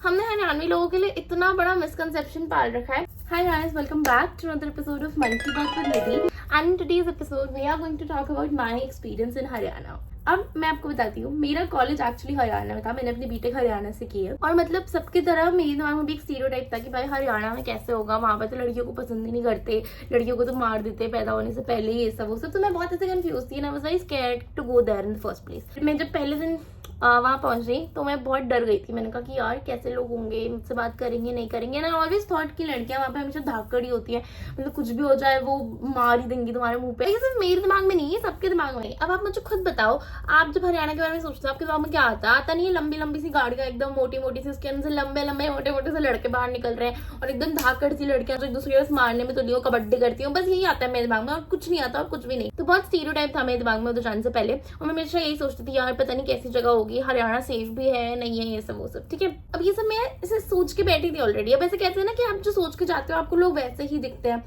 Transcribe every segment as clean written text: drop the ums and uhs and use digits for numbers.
हमने हरियाणवी लोगों के लिए इतना बड़ा मिसकंसेप्शन पाल रखा है. Hi guys, welcome back to another episode of मन की बात with Nidhi. And in today's episode, we are going to talk about my experience in Haryana. अब मैं आपको बताती हूँ, मेरा कॉलेज एक्चुअली हरियाणा में था. मैंने अपनी बीटेक हरियाणा से की है. और मतलब सबकी तरह मेरे दिमाग में भी एक स्टीरियोटाइप था कि भाई हरियाणा में कैसे होगा, वहाँ पे तो लड़कियों को पसंद ही नहीं करते, लड़कियों को तो मार देते पैदा होने से पहले, ये सब वो सब. तो मैं बहुत ऐसे कंफ्यूज थी. I was very scared to go there in the first place. मैं जब पहले दिन वहाँ पहुंच रही तो मैं बहुत डर गई थी. मैंने कहा कि यार कैसे लोग होंगे, मुझसे बात करेंगे नहीं करेंगे. ना ऑलवेज थॉट कि लड़कियां वहाँ पे हमेशा धाकड़ी होती है, मतलब कुछ भी हो जाए वो मार ही देंगी तुम्हारे मुंह पे. ये सिर्फ मेरे दिमाग में नहीं है, सबके दिमाग में. अब आप मुझे खुद बताओ, आप जब हरियाणा के बारे में सोचते हो आपके दिमाग में क्या आता नहीं है? लंबी लंबी सी गाड़ियां एकदम मोटी मोटी सी, उसके अंदर से लंबे लंबे मोटे मोटे से लड़के बाहर निकल रहे हैं और एकदम धाकड़ सी लड़कियां जो एक दूसरे को मारने में तुली हो, कबड्डी करती हूँ. बस यही आता है मेरे दिमाग में और कुछ नहीं आता और कुछ भी नहीं. तो बहुत स्टीरियोटाइप था मेरे दिमाग में उधर जाने से पहले. और मैं हमेशा यही सोचती थी यार पता नहीं कैसी जगह होगी, हरियाणा सेफ भी है नहीं है, ये सब वो सब. ठीक है, अब ये सब मैं इसे सोच के बैठी थी ऑलरेडी. अब ऐसे कहते हैं ना कि आप जो सोच के जाते हो आपको लोग वैसे ही दिखते हैं.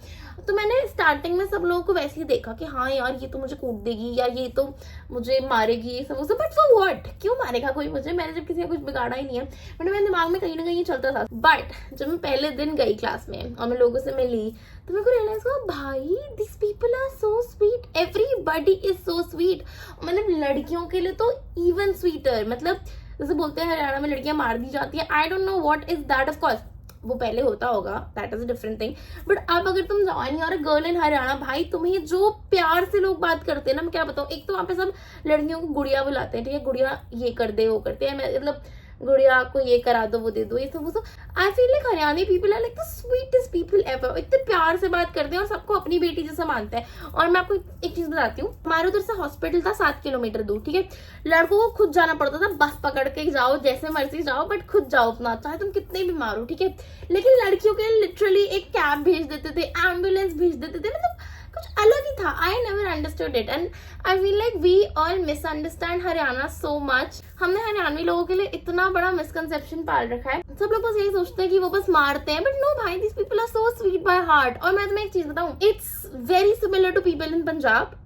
तो मैंने स्टार्टिंग में सब लोगों को वैसे ही देखा कि हाँ यार ये तो मुझे कूट देगी या ये तो मुझे मारेगी, ये सब वो सब. बट फॉर व्हाट, क्यों मारेगा कोई मुझे? मैंने जब किसी का कुछ बिगाड़ा ही नहीं है. बट मेरे दिमाग में कहीं ना कहीं चलता था. बट जब मैं पहले दिन गई क्लास में और मैं लोगों से मिली तो मेरे को रियलाइज हुआ भाई this people are so sweet, everybody is so sweet. मतलब लड़कियों के लिए तो इवन स्वीटर. मतलब जैसे बोलते हैं हरियाणा में लड़कियां मार दी जाती है. I don't know what is that. Of course वो पहले होता होगा, that is a different thing. But अब अगर तुम जाओ and you are a girl in Haryana, भाई तुम्हें जो प्यार से लोग बात करते हैं ना, मैं क्या बताऊं. एक तो वहाँ पे सब लड़कियों को गुड़िया बुलाते हैं. ठीक है, गुड़िया ये कर दे वो करते हैं, मतलब गुड़िया को ये करा दो वो दे दो, ये सब वो सब. I feel like Haryani people are like the sweetest people ever. इतने प्यार से बात करते हैं और सबको अपनी बेटी जैसा मानते हैं. और मैं आपको एक चीज बताती हूँ, हमारे उधर से हॉस्पिटल था 7 किलोमीटर दूर. ठीक है, लड़कों को खुद जाना पड़ता था, बस पकड़ के जाओ जैसे मर्जी जाओ, बट खुद जाओ अपना, चाहे तुम कितने भी मारो. ठीक है, लेकिन लड़कियों के लिए लिटरली एक कैब भेज देते थे, एम्बुलेंस भेज देते थे. मतलब कुछ अलग ही था. I never understood it and I feel like we all misunderstand Haryana so much. हमने हरियाणवी लोगों के लिए इतना बड़ा मिसकंसेप्शन पाल रखा है. सब लोग बस यही सोचते हैं कि वो बस मारते हैं, बट नो भाई, this people are so sweet by heart. और मैं तुम्हें एक चीज बताऊं, it's very similar to people in Punjab.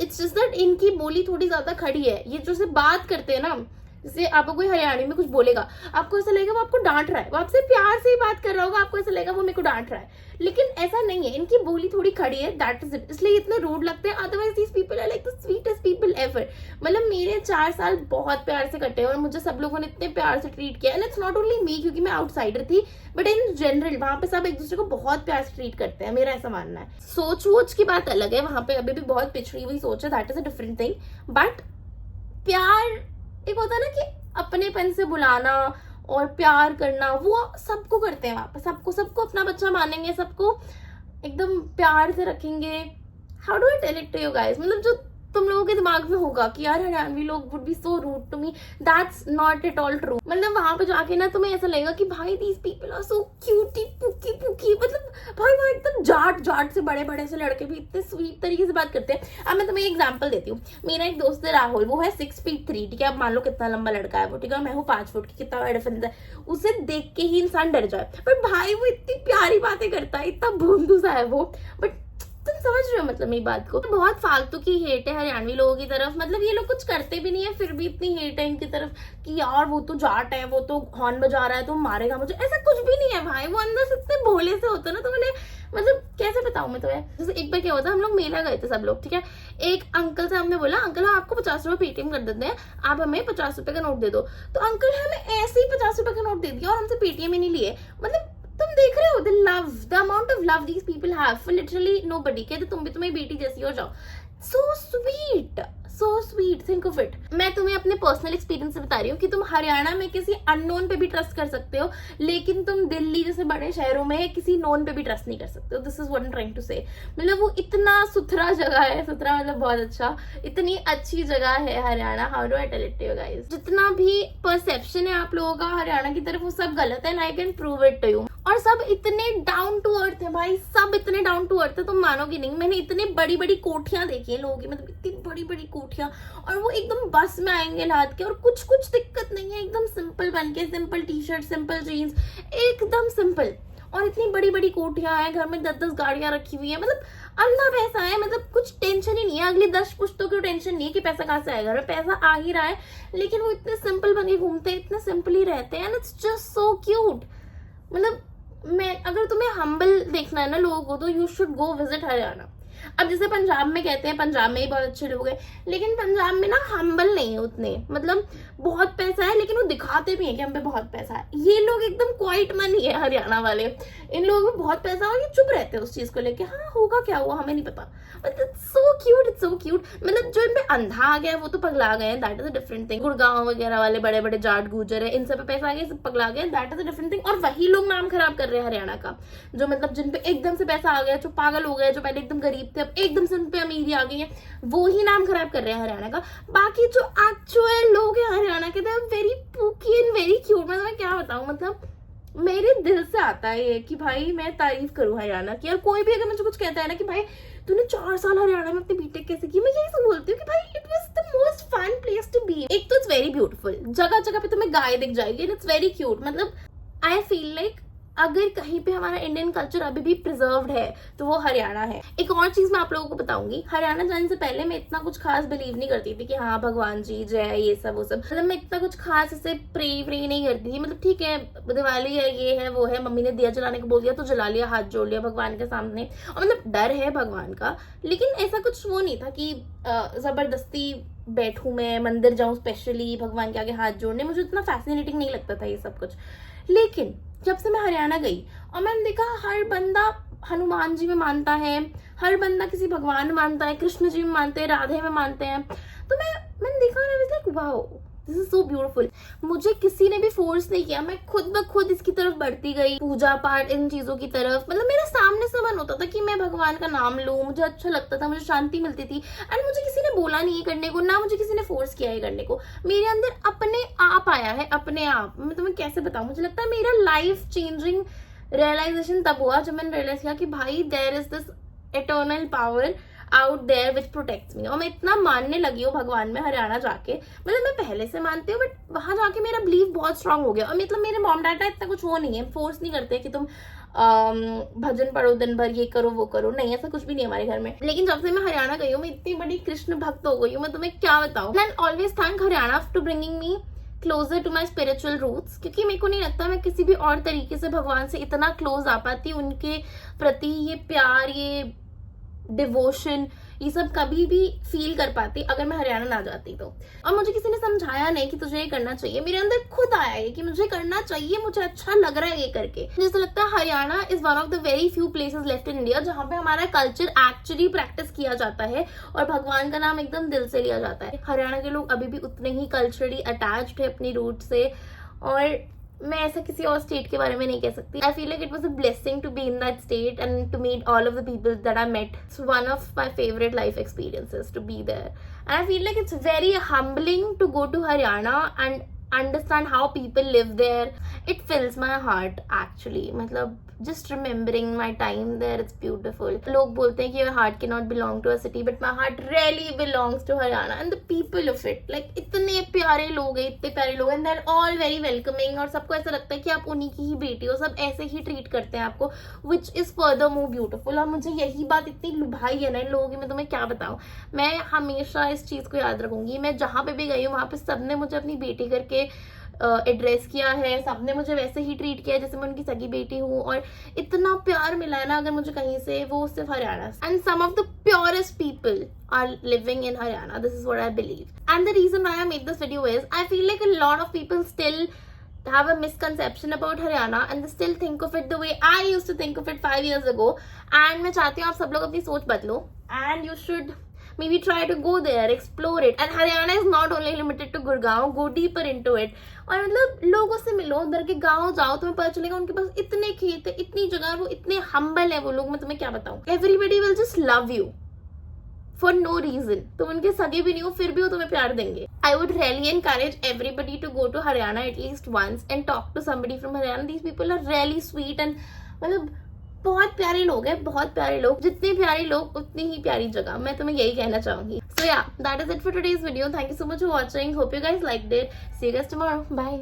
It's just that इनकी बोली थोड़ी ज्यादा खड़ी है. ये जो से बात करते हैं ना, जैसे आपको कोई हरियाणी में कुछ बोलेगा, आपको ऐसा लगेगा वो आपको डांट रहा है, वो आपसे प्यार से ही बात कर रहा होगा, आपको ऐसा लगेगा वो मेरे को डांट रहा है. लेकिन ऐसा नहीं है, इनकी बोली थोड़ी खड़ी है, दैट इज इट. इसलिए इतने रूड लगते हैं. Otherwise these people are like the sweetest people ever. मतलब मेरे 4 साल बहुत प्यार से कटे और मुझे सब लोगों ने इतने प्यार से ट्रीट किया. And it's not only me, क्योंकि मैं आउटसाइडर थी, बट इन जनरल वहां पे सब एक दूसरे को बहुत प्यार से ट्रीट करते हैं. मेरा ऐसा मानना है. सोच वोच की बात अलग है, वहां पे अभी भी बहुत पिछड़ी हुई सोच है, that is a different thing. But प्यार एक होता है ना कि अपनेपन से बुलाना और प्यार करना, वो सबको करते हैं वहां पर. सबको अपना बच्चा मानेंगे, सबको एकदम प्यार से रखेंगे. How do I tell it to you guys? मतलब जो तुम लोगों के दिमाग में होगा कि यार हरियाणवी लोग would be so rude to me, that's not at all true. मतलब वहां पे जाके ना तुम्हें ऐसा लगेगा कि भाई these people are so cutie pookie pookie. मतलब भाई वो एकदम जाट से बड़े बड़े से लड़के भी इतने स्वीट तरीके से बात करते हैं. अब मैं तुम्हें एग्जांपल देती हूँ. मेरा एक दोस्त है राहुल, वो है 6'3". ठीक है, अब मान लो कितना लंबा लड़का है वो. ठीक है, मैं हूँ 5 फुट की, कितना बड़ा डिफरेंस है. उसे देख के ही इंसान डर जाए. पर भाई वो इतनी प्यारी बातें करता है, इतना भोंदू सा है वो. बट तुम समझ रहे हो मतलब मेरी बात को. बहुत फालतू की हेट है हरियाणवी लोगों की तरफ. मतलब ये लोग कुछ करते भी नहीं है, फिर भी इतनी हेट है इनकी तरफ कि यार वो तो जाट है, वो तो हॉर्न बजा रहा है तो मारेगा मुझे. ऐसा कुछ भी नहीं है भाई. वो अंदर से इतने भोले से होते ना, तो मैंने मतलब कैसे बताऊं मैं तुम्हें. जैसे एक बार क्या होता, हम लोग मेला गए थे सब लोग. ठीक है, एक अंकल से हमने बोला अंकल हम आपको 50 रुपए पेटीएम कर देते हैं, आप हमें 50 रुपए का नोट दे दो. तो अंकल ने हमें ऐसे ही 50 रुपए का नोट दे दिया और हमसे पेटीएम ही नहीं लिए. मतलब तुम देख रहे हो the amount of love these people have for literally nobody. कहते तुम भी तुम्हारी बेटी जैसी हो जाओ. So sweet, think of it. मैं तुम्हें अपने पर्सनल एक्सपीरियंस से बता रही हूँ कि तुम हरियाणा में किसी अननोन पे भी ट्रस्ट कर सकते हो, लेकिन तुम दिल्ली जैसे बड़े शहरों में किसी नोन पे भी ट्रस्ट नहीं कर सकते हो. This is what I am trying to say. मतलब वो इतना सुथरा जगह है, सुथरा मतलब बहुत अच्छा, इतनी अच्छी जगह है Haryana. How do I tell it to you guys? जितना भी परसेप्शन है आप लोगों का हरियाणा की तरफ, वो सब गलत है. I can prove it to you. और सब इतने डाउन टू अर्थ है भाई, सब इतने डाउन टू अर्थ है, तुम मानोगे नहीं. मैंने इतने बड़ी बड़ी कोठियां देखी है लोगों की, मतलब इतनी बड़ी बड़ी कोठियां, और वो एकदम बस में आएंगे लाद के और कुछ दिक्कत नहीं है, एकदम सिंपल बन के, simple t shirt, simple jeans, एकदम सिंपल. और इतनी बड़ी बड़ी कोठियां हैं, घर में 10-10 गाड़ियां रखी हुई है. मतलब अंधा पैसा है, मतलब कुछ टेंशन ही नहीं है. अगली 10 पुश्तों की टेंशन नहीं है कि पैसा कहाँ से आएगा, पैसा आ ही रहा है. लेकिन वो इतने सिंपल बन के घूमते हैं, इतने सिंपल ही रहते हैं. And it's just so cute. मतलब मैं, अगर तुम्हें हम्बल देखना है ना लोगों को, तो you should go visit Haryana. अब जैसे पंजाब में कहते हैं पंजाब में ही बहुत अच्छे लोग हैं, लेकिन पंजाब में ना हम्बल नहीं है उतने. मतलब बहुत पैसा है लेकिन वो दिखाते भी हैं कि हम पे बहुत पैसा है. ये लोग एकदम क्वाइट मनी है हरियाणा वाले. इन लोगों में बहुत पैसा और ये चुप रहते हैं उस चीज को लेके. हाँ होगा क्या हुआ हमें नहीं पता, but it's so cute, it's so cute. मतलब जो इन पे अंधा आ गया है वो तो पगला गए हैं, that is a different thing. Gurgaon वगैरह वाले बड़े बड़े जाट गुजर है, इन सब पे पैसा आ गया, सब पगला गए, that is a different thing. और वही लोग नाम खराब कर रहे हैं हरियाणा का, जो मतलब जिन पे एकदम से पैसा आ गया, जो पागल हो गए, जो पहले एकदम गरीब थे अब एकदम से उन पे अमीरी आ गई है, वो ही नाम खराब कर रहे हैं हरियाणा का. बाकी जो एक्चुअल लोग हैं हरियाणा के, they are very pookie and very cute. मतलब मैं क्या बताऊं, मतलब मेरे दिल से आता है ये कि भाई मैं तारीफ करूं हरियाणा की. और कोई भी अगर मुझे कुछ कहता है ना कि भाई तूने 4 साल हरियाणा में अपनी बीटेक कैसे की, मैं यही सब बोलती हूँ कि भाई it was the most fun place to be. एक तो इट्स वेरी ब्यूटीफुल, जगह जगह पे तुम्हें गाय दिख जाएगी एंड इट्स वेरी क्यूट. मतलब आई फील लाइक अगर कहीं पे हमारा इंडियन कल्चर अभी भी प्रिजर्व्ड है तो वो हरियाणा है. एक और चीज मैं आप लोगों को बताऊंगी, हरियाणा जाने से पहले मैं इतना कुछ खास बिलीव नहीं करती थी कि हाँ भगवान जी जय ये सब वो सब. मतलब मैं इतना कुछ खास ऐसे प्रे नहीं करती थी. मतलब ठीक है दिवाली है, ये है वो है, मम्मी ने दिया जलाने को बोल दिया तो जला लिया, हाथ जोड़ लिया भगवान के सामने. और मतलब डर है भगवान का, लेकिन ऐसा कुछ वो नहीं था कि जबरदस्ती बैठूं मैं मंदिर जाऊं स्पेशली भगवान के आगे हाथ जोड़ने. मुझे इतना फैसिनेटिंग नहीं लगता था ये सब कुछ. लेकिन जब से मैं हरियाणा गई और मैंने देखा हर बंदा हनुमान जी में मानता है, हर बंदा किसी भगवान में मानता है, कृष्ण जी में मानते हैं, राधे में मानते हैं, तो मैंने देखा और I was like wow this is so beautiful. मुझे किसी ने भी फोर्स नहीं किया, मैं खुद ब खुद इसकी तरफ बढ़ती गई, पूजा पाठ इन चीजों की तरफ. मतलब मेरे सामने से मन होता था कि मैं भगवान का नाम लूं, मुझे अच्छा लगता था, मुझे शांति मिलती थी. एंड मुझे किसी ने बोला नहीं करने को, ना मुझे किसी ने फोर्स किया है करने को. मेरे अंदर अपने आप आया है, अपने आप. मैं तुम्हें कैसे बताऊं, मुझे लगता है मेरा लाइफ चेंजिंग रियलाइजेशन तब हुआ जब मैंने रियलाइज किया कि भाई there is this eternal power out there which protects me. और मैं इतना मानने लगी हूँ भगवान में हरियाणा जाके. मतलब मैं पहले से मानती हूँ बट वहां जाके मेरा बिलीव बहुत स्ट्रांग हो गया. और मतलब मेरे मॉम डैड इतना कुछ वो नहीं है, फोर्स नहीं करते कि तुम भजन पढ़ो दिन भर, ये करो वो करो, नहीं ऐसा कुछ भी नहीं है हमारे घर में. लेकिन जब से मैं हरियाणा गई हूँ मैं इतनी बड़ी कृष्ण भक्त हो गई हूँ, मैं तुम्हें क्या बताऊँ. And always thank Haryana to bringing me closer to my spiritual roots, क्योंकि मेरे को नहीं लगता मैं किसी भी और तरीके से भगवान से इतना क्लोज आ पाती. उनके प्रति ये प्यार, ये डिवोशन, ये सब कभी भी फील कर पाती अगर मैं हरियाणा ना जाती तो. और मुझे किसी ने समझाया नहीं कि तुझे ये करना चाहिए, मेरे अंदर खुद आया है कि मुझे करना चाहिए, मुझे अच्छा लग रहा है ये करके. मुझे तो लगता है Haryana is one of the very few places left in India जहाँ पे हमारा कल्चर एक्चुअली प्रैक्टिस किया जाता है और भगवान का नाम एकदम दिल से लिया जाता है. हरियाणा के लोग अभी भी उतने ही कल्चरली अटैच्ड है अपनी रूट से, और मैं ऐसा किसी और स्टेट के बारे में नहीं कह सकती. I feel like it was a blessing to be in that state and to meet all of the people that I met. It's one of my favourite life experiences to be there. And I feel like it's very humbling to go to Haryana and understand how people live there. It fills my heart actually. मतलब just remembering my time there, it's beautiful. लोग बोलते हैं कि your heart cannot belong to a city, but my heart really belongs to Haryana and the people of it. Like इतने प्यारे लोग हैं, इतने प्यारे लोग हैं, and they're all very welcoming. और सबको ऐसा लगता है कि आप उन्हीं की ही बेटी हो, सब ऐसे ही ट्रीट करते हैं आपको, which is further more beautiful. और मुझे यही बात इतनी लुभाई है ना इन लोगों की, मैं तुम्हें क्या बताऊं. मैं हमेशा इस चीज को याद रखूंगी. मैं जहां पे भी गई हूँ वहां पे सबने मुझे अपनी बेटी करके एड्रेस किया है, सबने मुझे वैसे ही ट्रीट किया है जैसे मैं उनकी सगी बेटी हूँ. और इतना प्यार मिला है ना अगर मुझे कहीं से, वो सिर्फ Haryana. And some of the purest people are living in Haryana. This is what I believe. And the reason why I make this video is I feel like a lot of people still have a misconception about Haryana and they still think of it the way I used to think of it 5 years ago. And मैं चाहती हूँ आप सब लोग अपनी सोच बदलो and you should maybe try to go there, explore it. And Haryana is not only limited to Gurgaon, go deeper into it. और मतलब लोगों से मिलो, उधर के गाँव जाओ, तुम्हें पता चलेगा उनके पास इतने खेत है, इतनी जगह, वो इतने हम्बल है वो लोग. मैं तुम्हें क्या बताऊँ, everybody will just love you for no reason. तुम उनके सगे भी नहीं हो फिर भी वो तुम्हें प्यार देंगे. I would really encourage everybody to go to Haryana at least once and talk to somebody from Haryana. These people are really sweet and मतलब बहुत प्यारे लोग हैं, बहुत प्यारे लोग. जितने प्यारे लोग उतनी ही प्यारी जगह. मैं तुम्हें यही कहना चाहूंगी. So yeah, that is it for today's video. Thank you so much for watching. Hope you guys liked it. See you guys tomorrow. Bye.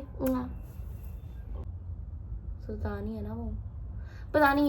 सुल्तानी है ना वो, पता नहीं.